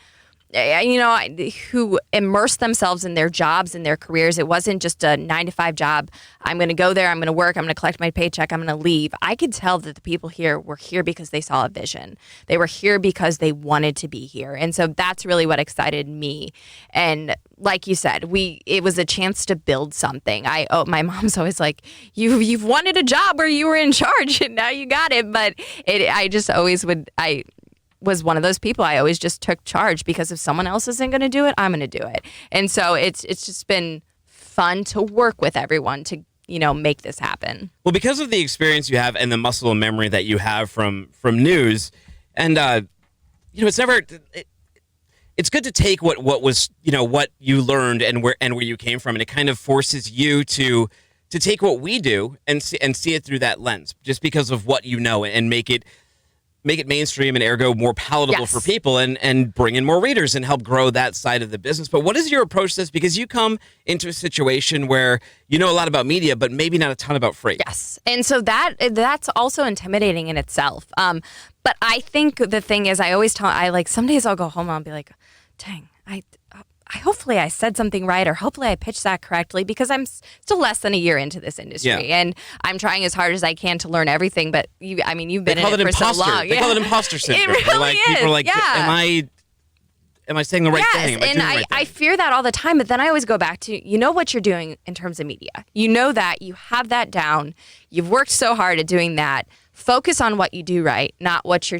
who immerse themselves in their jobs and their careers. It wasn't just a 9-to-5 job. I'm going to go there, I'm going to work, I'm going to collect my paycheck, I'm going to leave. I could tell that the people here were here because they saw a vision. They were here because they wanted to be here. And so that's really what excited me. And like you said, it was a chance to build something. My mom's always like, you've wanted a job where you were in charge and now you got it. But I was one of those people. I always just took charge because if someone else isn't going to do it, I'm going to do it. And so it's just been fun to work with everyone to, make this happen.
Well, because of the experience you have and the muscle and memory that you have from news, and it's never. It's good to take what was what you learned and where you came from, and it kind of forces you to take what we do and see it through that lens, just because of what you know, and make it make it mainstream and ergo more palatable for people and bring in more readers and help grow that side of the business. But what is your approach to this? Because you come into a situation where you know a lot about media, but maybe not a ton about freight.
Yes. And so that's also intimidating in itself. But I think the thing is, some days I'll go home and I'll be like, dang, hopefully I said something right, or hopefully I pitched that correctly, because I'm still less than a year into this industry, and I'm trying as hard as I can to learn everything. But you've been in it for so long.
They call it imposter syndrome.
It really is.
People are like, am I saying the right thing?
I fear that all the time, but then I always go back to, you know what you're doing in terms of media. You know that. You have that down. You've worked so hard at doing that. Focus on what you do right, not what you're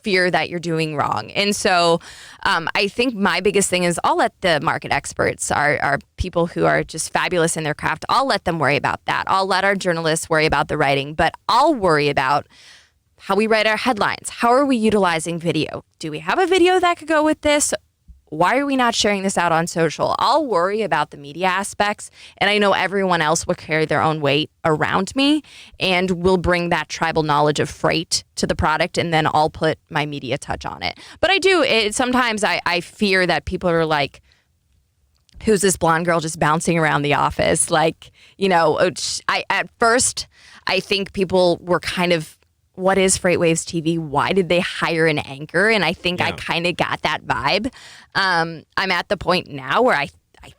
fear that you're doing wrong. And so I think my biggest thing is I'll let the market experts, our people who are just fabulous in their craft, I'll let them worry about that. I'll let our journalists worry about the writing, but I'll worry about how we write our headlines. How are we utilizing video? Do we have a video that could go with this? Why are we not sharing this out on social? I'll worry about the media aspects, and I know everyone else will carry their own weight around me and will bring that tribal knowledge of freight to the product, and then I'll put my media touch on it. But sometimes I fear that people are like, who's this blonde girl just bouncing around the office? Like, at first, I think people were kind of, what is FreightWaves TV? Why did they hire an anchor? And I think I kind of got that vibe. I'm at the point now where I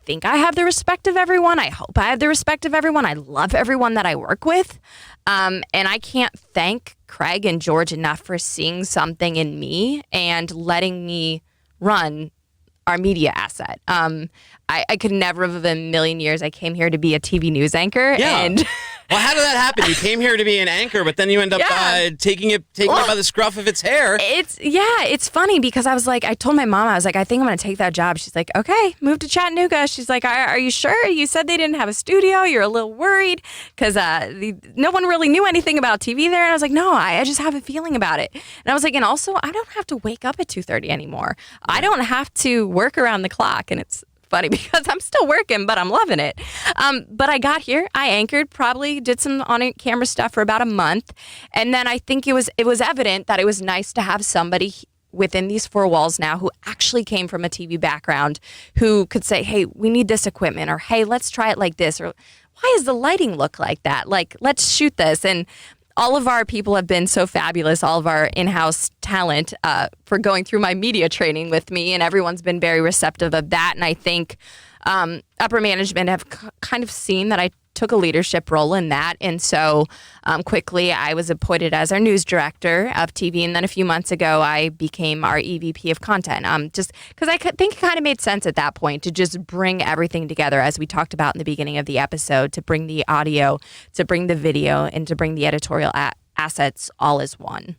think I have the respect of everyone. I hope I have the respect of everyone. I love everyone that I work with. And I can't thank Craig and George enough for seeing something in me and letting me run our media asset. I could never have in a million years. I came here to be a TV news anchor.
Yeah.
And
well, how did that happen? You came here to be an anchor, but then you end up taking it by the scruff of its hair.
It's funny because I was like, I told my mom, I was like, I think I'm going to take that job. She's like, okay, move to Chattanooga. She's like, are you sure? You said they didn't have a studio. You're a little worried because no one really knew anything about TV there. And I was like, no, I just have a feeling about it. And I was like, and also, I don't have to wake up at 2:30 anymore. I don't have to work around the clock. And it's funny because I'm still working, but I'm loving it. But I got here, I anchored, probably did some on-camera stuff for about a month. And then I think it was evident that it was nice to have somebody within these four walls now who actually came from a TV background, who could say, hey, we need this equipment, or hey, let's try it like this, or why does the lighting look like that? Like, let's shoot this. And all of our people have been so fabulous, all of our in-house talent, for going through my media training with me, and everyone's been very receptive of that. And I think upper management have kind of seen that I took a leadership role in that. And so quickly I was appointed as our news director of TV. And then a few months ago, I became our EVP of content, just because I think it kind of made sense at that point to just bring everything together, as we talked about in the beginning of the episode, to bring the audio, to bring the video, and to bring the editorial assets all as one.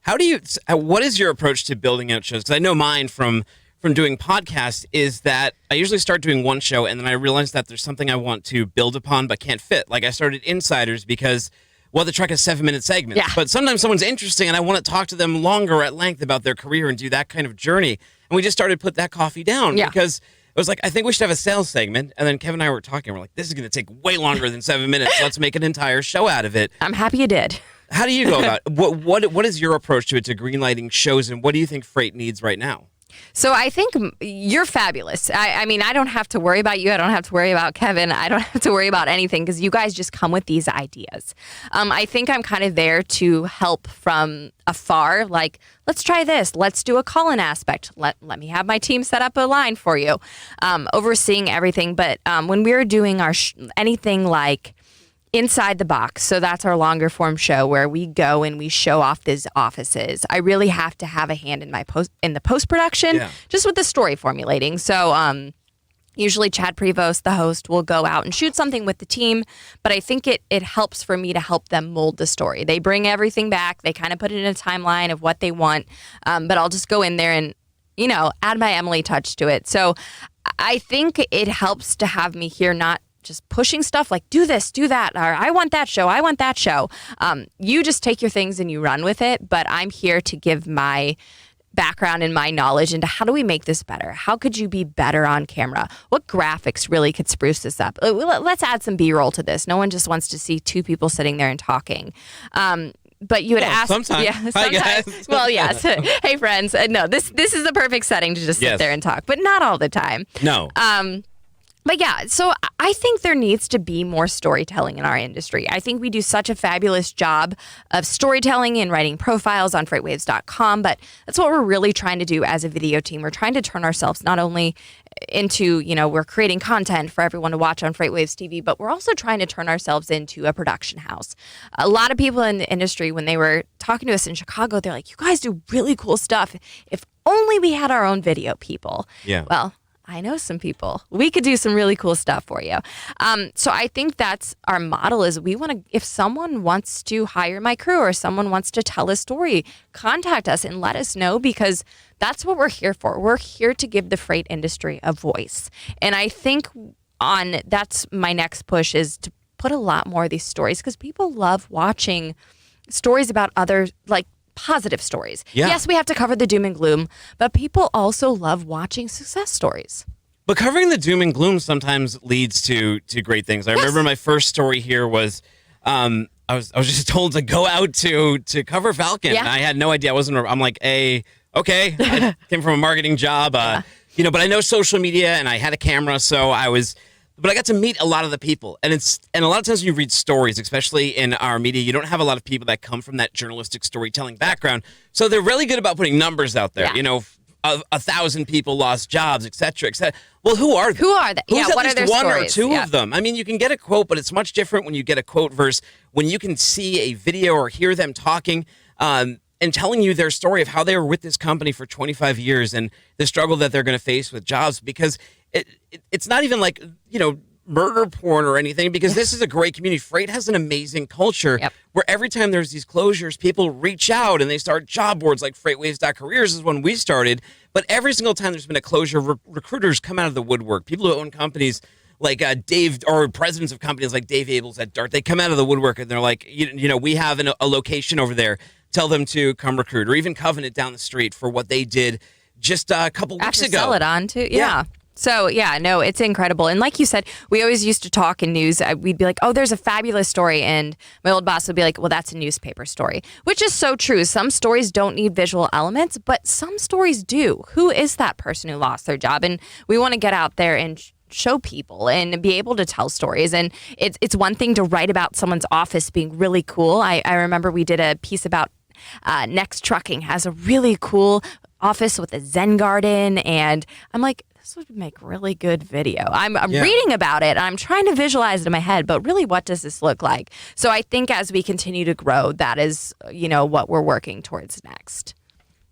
What is your approach to building out shows? Because I know mine from doing podcasts is that I usually start doing one show and then I realize that there's something I want to build upon but can't fit. Like I started Insiders because, well, the truck has 7-minute segments.
Yeah.
But sometimes someone's interesting and I want to talk to them longer at length about their career and do that kind of journey. And we just started to put that coffee down because it was like, I think we should have a sales segment. And then Kevin and I were talking. We're like, this is going to take way longer than 7 minutes. Let's make an entire show out of it.
I'm happy you did.
How do you go about it? What is your approach to it, to greenlighting shows, and what do you think Freight needs right now?
So I think you're fabulous. I mean, I don't have to worry about you. I don't have to worry about Kevin. I don't have to worry about anything because you guys just come with these ideas. I think I'm kind of there to help from afar. Like, let's try this. Let's do a call-in aspect. Let me have my team set up a line for you, overseeing everything. But when we were doing our anything like Inside the Box, so that's our longer form show where we go and we show off these offices, I really have to have a hand in the post-production, just with the story formulating. So usually Chad Prevost, the host, will go out and shoot something with the team, but I think it helps for me to help them mold the story. They bring everything back, they kind of put it in a timeline of what they want, but I'll just go in there and, add my Emily touch to it. So I think it helps to have me here, not just pushing stuff like do this, do that, or I want that show. You just take your things and you run with it, but I'm here to give my background and my knowledge into how do we make this better? How could you be better on camera? What graphics really could spruce this up? Let's add some B-roll to this. No one just wants to see two people sitting there and talking. but you had asked.
Sometimes.
Yeah,
Hi, guys.
Well, yes. Hey, friends. No, this is the perfect setting to just sit there and talk, but not all the time.
No.
But yeah, so I think there needs to be more storytelling in our industry. I think we do such a fabulous job of storytelling and writing profiles on FreightWaves.com, but that's what we're really trying to do as a video team. We're trying to turn ourselves not only into, we're creating content for everyone to watch on FreightWaves TV, but we're also trying to turn ourselves into a production house. A lot of people in the industry, when they were talking to us in Chicago, they're like, you guys do really cool stuff. If only we had our own video people.
Yeah.
Well, I know some people. We could do some really cool stuff for you. So I think that's our model is we want to, if someone wants to hire my crew or someone wants to tell a story, contact us and let us know because that's what we're here for. We're here to give the freight industry a voice. And I think that's my next push is to put a lot more of these stories because people love watching stories about other, like, positive stories.
Yeah.
Yes, we have to cover the doom and gloom, but people also love watching success stories.
But covering the doom and gloom sometimes leads to great things. I remember my first story here was I was just told to go out to cover Falcon.
Yeah.
I had no idea. I'm like, okay. I came from a marketing job, but I know social media and I had a camera, so but I got to meet a lot of the people. And a lot of times when you read stories, especially in our media, you don't have a lot of people that come from that journalistic storytelling background. So they're really good about putting numbers out there.
Yeah.
1,000 people lost jobs, et cetera, et cetera. Well, who are they?
Who are they?
Who's
what
at
are their
least one
stories?
or two of them? I mean, you can get a quote, but it's much different when you get a quote versus when you can see a video or hear them talking and telling you their story of how they were with this company for 25 years and the struggle that they're going to face with jobs because it's not even like, murder porn or anything because this is a great community. Freight has an amazing culture where every time there's these closures, people reach out and they start job boards like FreightWaves.careers is when we started. But every single time there's been a closure, recruiters come out of the woodwork. People who own companies like Dave or presidents of companies like Dave Abels at Dart, they come out of the woodwork and they're like, we have a location over there. Tell them to come recruit or even Covenant down the street for what they did just a couple weeks ago.
Sell it on too. Yeah. So, no, it's incredible. And like you said, we always used to talk in news. We'd be like, oh, there's a fabulous story. And my old boss would be like, well, that's a newspaper story, which is so true. Some stories don't need visual elements, but some stories do. Who is that person who lost their job? And we want to get out there and show people and be able to tell stories. And it's one thing to write about someone's office being really cool. I remember we did a piece about Next Trucking has a really cool office with a Zen garden. And I'm like, this would make really good video. I'm reading about it. I'm trying to visualize it in my head, but really what does this look like? So I think as we continue to grow, that is, what we're working towards next.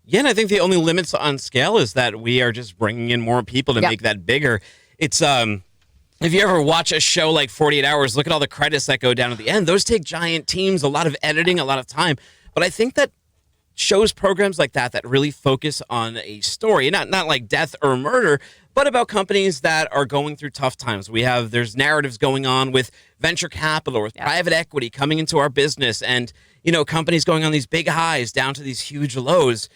Yeah, and I think the only limits on scale is that we are just bringing in more people to make that bigger. It's, if you ever watch a show like 48 Hours, look at all the credits that go down at the end. Those take giant teams, a lot of editing, a lot of time. But I think that shows, programs like that really focus on a story, not like death or murder, but about companies that are going through tough times. There's narratives going on with venture capital, with private equity coming into our business, and companies going on these big highs down to these huge lows.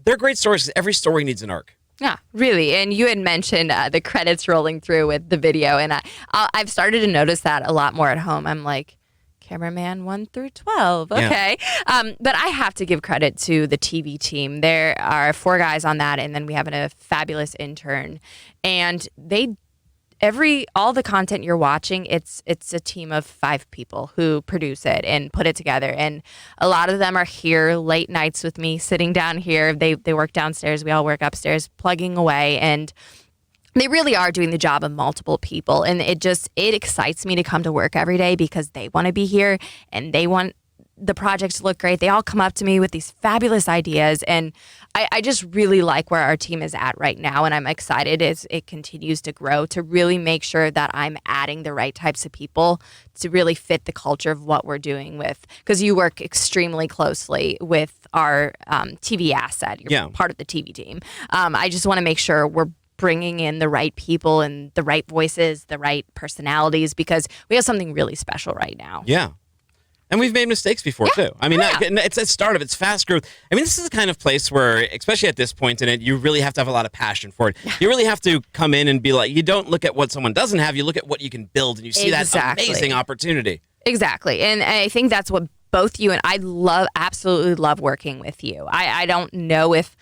They're great stories. Every story needs an arc.
Yeah, really. And you had mentioned the credits rolling through with the video, and I've started to notice that a lot more at home. I'm like, cameraman 1 through 12. Okay. Yeah. But I have to give credit to the TV team. There are 4 guys on that, and then we have a fabulous intern. And all the content you're watching, it's a team of 5 people who produce it and put it together. And a lot of them are here late nights with me, sitting down here. They work downstairs. We all work upstairs, plugging away. And they really are doing the job of multiple people. And it excites me to come to work every day because they want to be here and they want the project to look great. They all come up to me with these fabulous ideas. And I just really like where our team is at right now. And I'm excited as it continues to grow to really make sure that I'm adding the right types of people to really fit the culture of what we're doing with. Because you work extremely closely with our TV asset. You're part of the TV team. I just want to make sure we're bringing in the right people and the right voices, the right personalities, because we have something really special right now.
Yeah. And we've made mistakes before, too. I mean, it's a startup. It's fast growth. I mean, this is the kind of place where, especially at this point in it, you really have to have a lot of passion for it. You really have to come in and be like, you don't look at what someone doesn't have. You look at what you can build, and you see that amazing opportunity.
Exactly. And I think that's what both you and I absolutely love working with you. I don't know if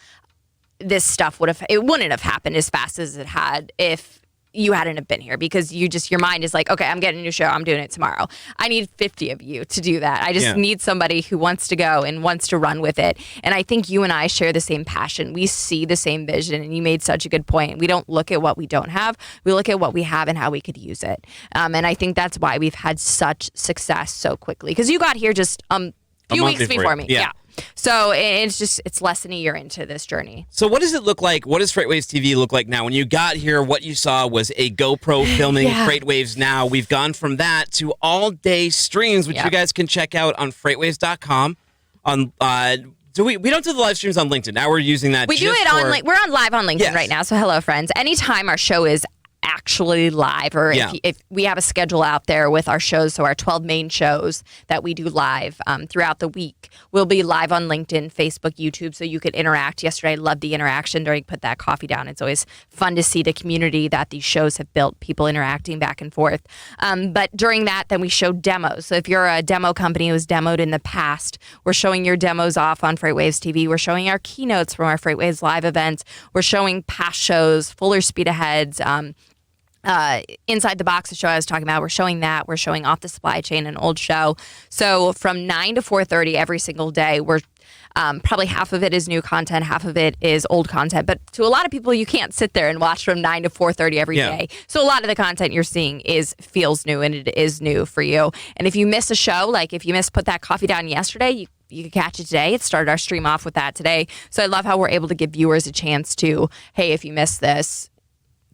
this stuff wouldn't have happened as fast as it had if you hadn't have been here, because your mind is like, okay, I'm getting a new show, I'm doing it tomorrow. I need 50 of you to do that. I just need somebody who wants to go and wants to run with it. And I think you and I share the same passion. We see the same vision, and you made such a good point. We don't look at what we don't have. We look at what we have and how we could use it. And I think that's why we've had such success so quickly, because you got here just a few weeks before me. Yeah. So it's less than a year into this journey.
So what does it look like? What does FreightWaves TV look like now? When you got here, what you saw was a GoPro filming FreightWaves Now. We've gone from that to all-day streams, which you guys can check out on FreightWaves.com. We don't do the live streams on LinkedIn. Now we're using that.
We're on live on LinkedIn right now. So hello, friends. Anytime our show is actually live, or if we have a schedule out there with our shows, so our 12 main shows that we do live throughout the week, we'll be live on LinkedIn, Facebook, YouTube, so you could interact. Yesterday I loved the interaction during Put That Coffee Down. It's always fun to see the community that these shows have built, people interacting back and forth. But during that, then we show demos. So if you're a demo company who was demoed in the past, we're showing your demos off on FreightWaves TV. We're showing our keynotes from our FreightWaves live events. We're showing past shows, Fuller Speed Aheads, Inside the Box, the show I was talking about. We're showing that. We're showing Off the Supply Chain, an old show. So from 9 to 4:30 every single day, we're probably half of it is new content, half of it is old content. But to a lot of people, you can't sit there and watch from 9 to 4:30 every day. So a lot of the content you're seeing feels new, and it is new for you. And if you miss a show, like if you Put That Coffee Down yesterday, you can catch it today. It started our stream off with that today. So I love how we're able to give viewers a chance to, hey, if you missed this,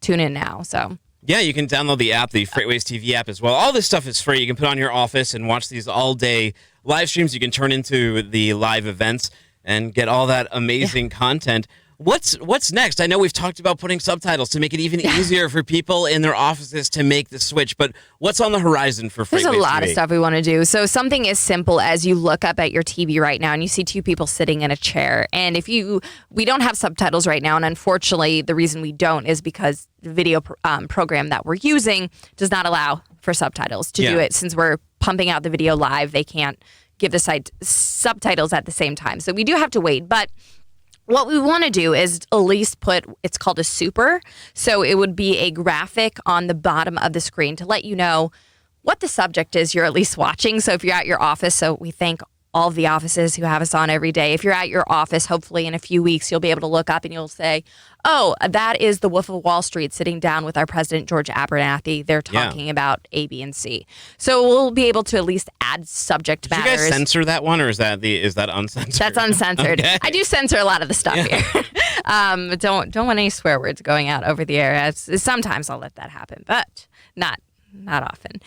tune in now. So.
Yeah, you can download the app, the FreightWaves TV app as well. All this stuff is free. You can put on your office and watch these all-day live streams. You can turn into the live events and get all that amazing content. What's next? I know we've talked about putting subtitles to make it even easier for people in their offices to make the switch, but what's on the horizon for FreightWaves
There's a lot
TV?
of stuff we want to do. So something as simple as you look up at your TV right now and you see two people sitting in a chair. And we don't have subtitles right now, and unfortunately the reason we don't is because the video program that we're using does not allow for subtitles to do it. Since we're pumping out the video live, they can't give the subtitles at the same time. So we do have to wait, but what we want to do is at least it's called a super. So it would be a graphic on the bottom of the screen to let you know what the subject is you're at least watching. So if you're at your office, so we thank all of the offices who have us on every day. If you're at your office, hopefully in a few weeks, you'll be able to look up and you'll say, oh, that is the Wolf of Wall Street sitting down with our president, George Abernathy. They're talking about A, B, and C. So we'll be able to at least add subject matters.
Did you guys censor that one, or is that uncensored?
That's uncensored. Okay. I do censor a lot of the stuff here. Don't want any swear words going out over the air. Sometimes I'll let that happen, but not often.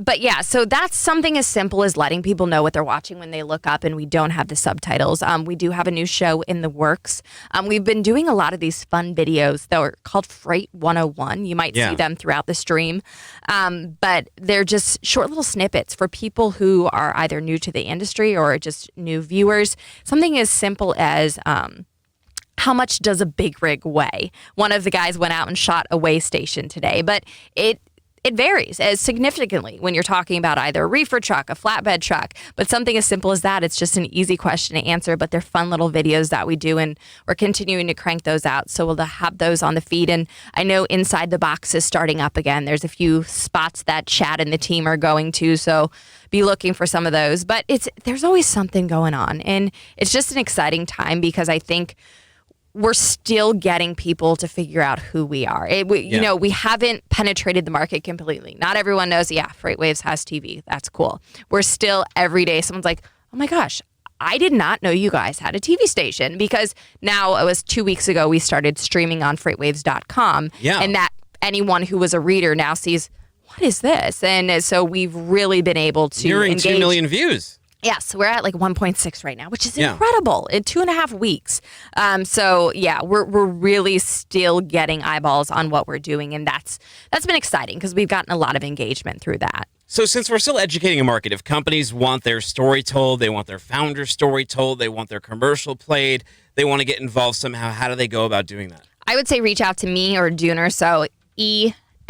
But yeah, so that's something as simple as letting people know what they're watching when they look up and we don't have the subtitles. We do have a new show in the works. We've been doing a lot of these fun videos that are called Freight 101. You might see them throughout the stream. But they're just short little snippets for people who are either new to the industry or just new viewers. Something as simple as how much does a big rig weigh? One of the guys went out and shot a weigh station today, but it varies as significantly when you're talking about either a reefer truck, a flatbed truck, but something as simple as that. It's just an easy question to answer, but they're fun little videos that we do, and we're continuing to crank those out. So we'll have those on the feed. And I know Inside the Box is starting up again. There's a few spots that Chad and the team are going to, so be looking for some of those. But there's always something going on, and it's just an exciting time because I think we're still getting people to figure out who we are. You know, we haven't penetrated the market completely. Not everyone knows, FreightWaves has TV. That's cool. We're still every day, someone's like, oh my gosh, I did not know you guys had a TV station, because now it was 2 weeks ago we started streaming on FreightWaves.com. And that anyone who was a reader now sees, what is this? And so we've really been able to
nearing
engage.
2 million views.
Yes, we're at like 1.6 right now, which is incredible in 2.5 weeks. We're really still getting eyeballs on what we're doing, and that's been exciting because we've gotten a lot of engagement through that.
So since we're still educating a market, if companies want their story told, they want their founder story told, they want their commercial played, they want to get involved somehow, how do they go about doing that?
I would say reach out to me or Dooner, so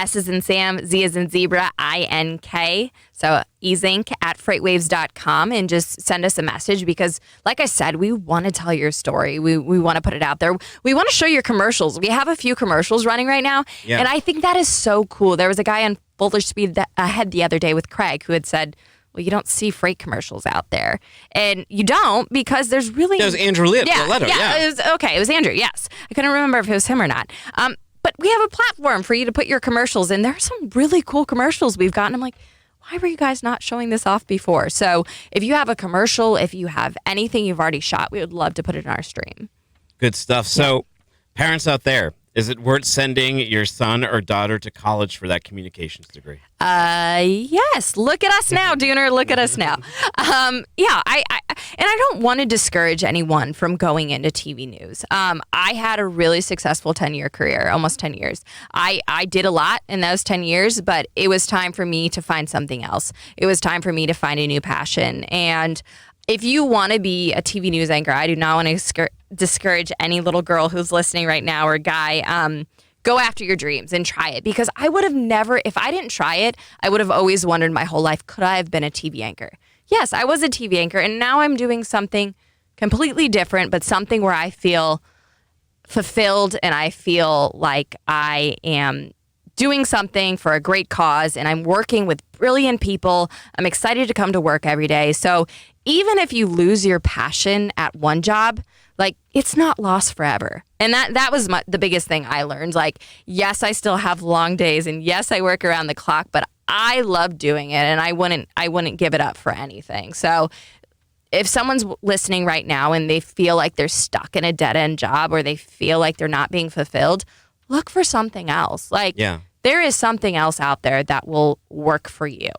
S as in Sam, Z as in Zebra, INK. So Szink at FreightWaves.com, and just send us a message because, like I said, we want to tell your story. We want to put it out there. We want to show your commercials. We have a few commercials running right now, and I think that is so cool. There was a guy on Fuller Speed Ahead the other day with Craig who had said, well, you don't see freight commercials out there. And you don't because there's really...
It was Andrew Leto.
It was Andrew, yes. I couldn't remember if it was him or not. But we have a platform for you to put your commercials in. There are some really cool commercials we've gotten. I'm like, why were you guys not showing this off before? So if you have a commercial, if you have anything you've already shot, we would love to put it in our stream.
Good stuff. So parents out there, is it worth sending your son or daughter to college for that communications degree?
Yes. Look at us now, Dooner. Look at us now. I don't want to discourage anyone from going into TV news. I had a really successful 10-year career, almost 10 years. I did a lot in those 10 years, but it was time for me to find something else. It was time for me to find a new passion. And if you want to be a TV news anchor, I do not want to discourage any little girl who's listening right now or guy. Go after your dreams and try it, because I would have never, if I didn't try it, I would have always wondered my whole life, could I have been a TV anchor? Yes, I was a TV anchor, and now I'm doing something completely different, but something where I feel fulfilled and I feel like I am doing something for a great cause, and I'm working with brilliant people. I'm excited to come to work every day. So even if you lose your passion at one job, like, it's not lost forever. And that was the biggest thing I learned. Like, yes, I still have long days, and yes, I work around the clock, but I love doing it, and I wouldn't give it up for anything. So if someone's listening right now and they feel like they're stuck in a dead-end job or they feel like they're not being fulfilled, look for something else. Like, there is something else out there that will work for you.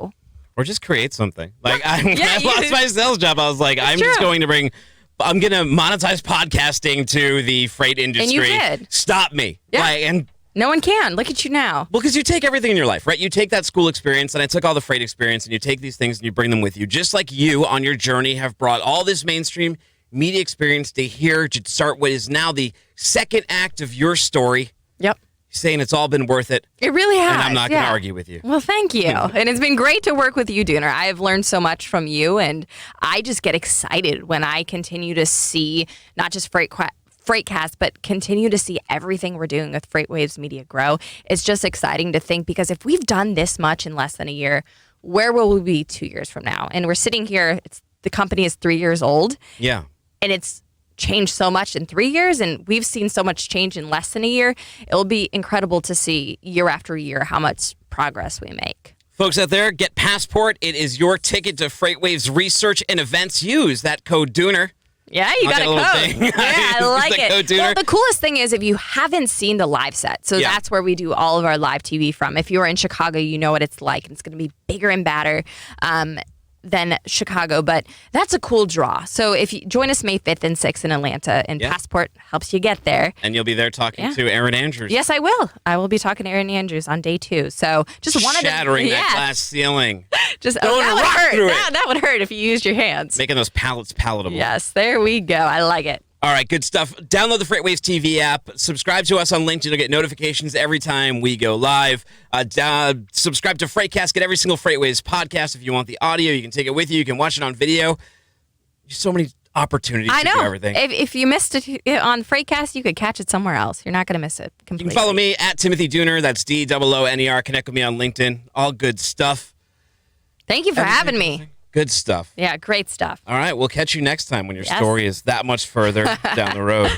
Or just create something. Like, when I lost my sales job, I was like, I'm going to monetize podcasting to the freight industry.
And you did.
Stop me.
Yeah.
And
no one can. Look at you now.
Well, because you take everything in your life, right? You take that school experience, and I took all the freight experience, and you take these things and you bring them with you. Just like you, on your journey, have brought all this mainstream media experience to here to start what is now the second act of your story.
Yep.
Saying it's all been worth it.
It really has.
And I'm not going to argue with you.
Well, thank you. And it's been great to work with you, Dooner. I have learned so much from you, and I just get excited when I continue to see not just Freightcast, but continue to see everything we're doing with FreightWaves Media grow. It's just exciting to think, because if we've done this much in less than a year, where will we be 2 years from now? And we're sitting here, the company is 3 years old.
Yeah.
And it's changed so much in 3 years, and we've seen so much change in less than a year. It'll be incredible to see year after year how much progress we make.
Folks out there, get Passport. It is your ticket to FreightWaves research and events. Use that code Dooner.
Yeah, you got a code. Yeah, I like it. Well, the coolest thing is if you haven't seen the live set. So that's where we do all of our live TV from. If you're in Chicago, you know what it's like. And it's going to be bigger and badder than Chicago, but that's a cool draw. So if you join us May 5th and 6th in Atlanta, and Passport helps you get there.
And you'll be there talking to Erin Andrews.
Yes, I will. I will be talking to Erin Andrews on day 2. So just wanted
shattering that glass ceiling.
Just that would hurt. That would hurt if you used your hands.
Making those pallets palatable.
Yes, there we go. I like it.
All right, good stuff. Download the FreightWaves TV app. Subscribe to us on LinkedIn to get notifications every time we go live. Subscribe to Freightcast. Get every single FreightWaves podcast. If you want the audio, you can take it with you. You can watch it on video. There's so many opportunities to do everything.
If you missed it on Freightcast, you could catch it somewhere else. You're not going to miss it completely.
You can follow me at Timothy Dooner. That's DOONER. Connect with me on LinkedIn. All good stuff.
Thank you for having me.
Good stuff.
Yeah, great stuff.
All right, we'll catch you next time when your story is that much further down the road.